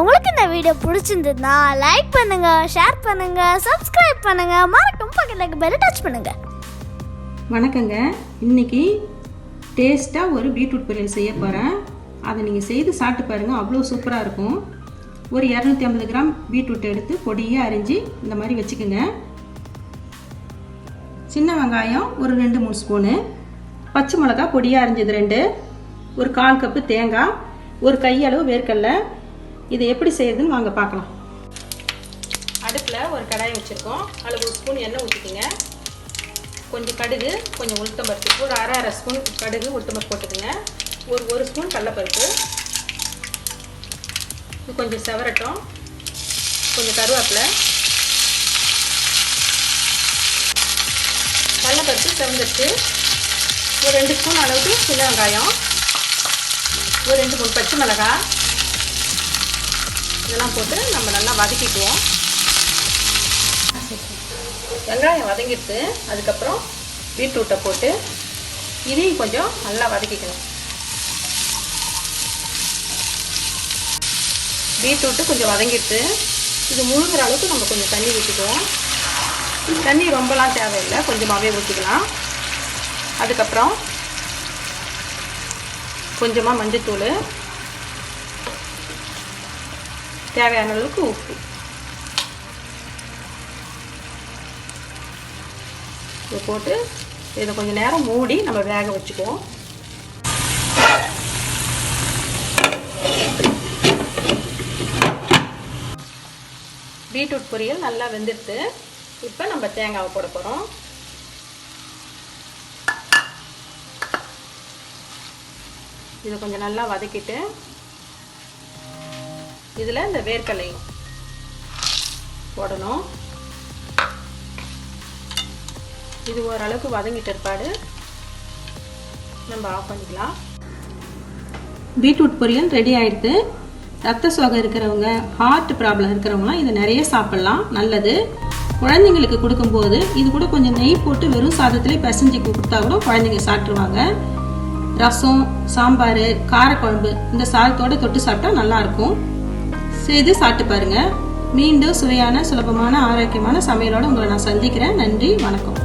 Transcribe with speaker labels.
Speaker 1: உங்களுக்கு இந்த வீடியோ பிடிச்சிருந்ததுன்னா லைக் பண்ணுங்க, ஷேர் பண்ணுங்க, சப்ஸ்கிரைப் பண்ணுங்க, மறக்காம பக்கத்துல பெல் டச் பண்ணுங்க.
Speaker 2: வணக்கங்க. இன்னைக்கு டேஸ்ட்டாக ஒரு பீட்ரூட் பொரியல் செய்ய போகிறேன். அதை நீங்கள் செய்து சாப்பிட்டு பாருங்கள், அவ்வளோ சூப்பராக இருக்கும். ஒரு 250 கிராம் பீட்ரூட் எடுத்து பொடியாக அரிஞ்சு இந்த மாதிரி வச்சுக்கோங்க. சின்ன வெங்காயம் ஒரு 2-3 ஸ்பூனு, பச்சை மிளகா பொடியாக அரிஞ்சது 2, ஒரு 1/4 கப்பு தேங்காய், ஒரு கையளவு வேர்க்கடலை. இதை எப்படி செய்யறதுன்னு வாங்க பார்க்கலாம். அடுப்பில் ஒரு கடாயை வச்சுருக்கோம். அதில் 1 ஸ்பூன் எண்ணெய் ஊற்றிக்கிங்க. கொஞ்சம் கடுகு, கொஞ்சம் உளுத்தம்பருப்பு, ஒரு அரை ஸ்பூன் கடுகு உளுத்தம்பருப்பு போட்டுக்குங்க. ஒரு ஸ்பூன் கடலைப்பருப்பு. இது கொஞ்சம் செவரட்டும். கொஞ்சம் கருவேப்பிலை. கடலைப்பருப்பு செவந்துட்டு ஒரு 2 ஸ்பூன் அளவுக்கு சின்ன வெங்காயம், ஒரு 2-3 பச்சை மிளகாய், இதெல்லாம் போட்டு நம்ம நல்லா வதக்கிக்குவோம். வெங்காயம் வதங்கிட்டு அதுக்கப்புறம் பீட்ரூட்டை போட்டு இதையும் கொஞ்சம் நல்லா வதக்கிக்கணும். பீட்ரூட்டு கொஞ்சம் வதங்கிட்டு இது முழுகிற அளவுக்கு நம்ம கொஞ்சம் தண்ணி ஊற்றிக்குவோம். தண்ணி ரொம்பலாம் தேவையில்லை, கொஞ்சமாகவே ஊற்றிக்கலாம். அதுக்கப்புறம் கொஞ்சமாக மஞ்சத்தூள், தேவையான அளவுக்கு உப்பு, இதை போட்டு இதை கொஞ்சம் நேரம் மூடி நம்ம வேக வச்சுக்குவோம். பீட்ரூட் பொரியல் நல்லா வெந்துடுத்து. இப்போ நம்ம தேங்காவை போட போகிறோம். இதை கொஞ்சம் நல்லா வதக்கிட்டு இதில் இந்த வேர்க்கடலையும் போடணும். இது ஓரளவுக்கு வதங்கிட்டு இருப்பாடு நம்ம ஆஃப் பண்ணிக்கலாம். பீட்ரூட் பொரியல் ரெடி ஆகிடுது. ரத்த சோகை இருக்கிறவங்க, ஹார்ட் ப்ராப்ளம் இருக்கிறவங்களாம் இதை நிறைய சாப்பிட்லாம், நல்லது. குழந்தைங்களுக்கு கொடுக்கும்போது இது கூட கொஞ்சம் நெய் போட்டு வெறும் சாதத்திலே பிசைஞ்சு கொடுத்தா கூட குழந்தைங்க சாப்பிட்ருவாங்க. ரசம், சாம்பார், காரக்குழம்பு இந்த சாதத்தோடு தொட்டு சாப்பிட்டா நல்லாயிருக்கும். செய்து சாப்பிட்டு பாருங்கள். மீண்டும் சுவையான, சுலபமான, ஆரோக்கியமான சமையலோடு உங்களை நான் சந்திக்கிறேன். நன்றி, வணக்கம்.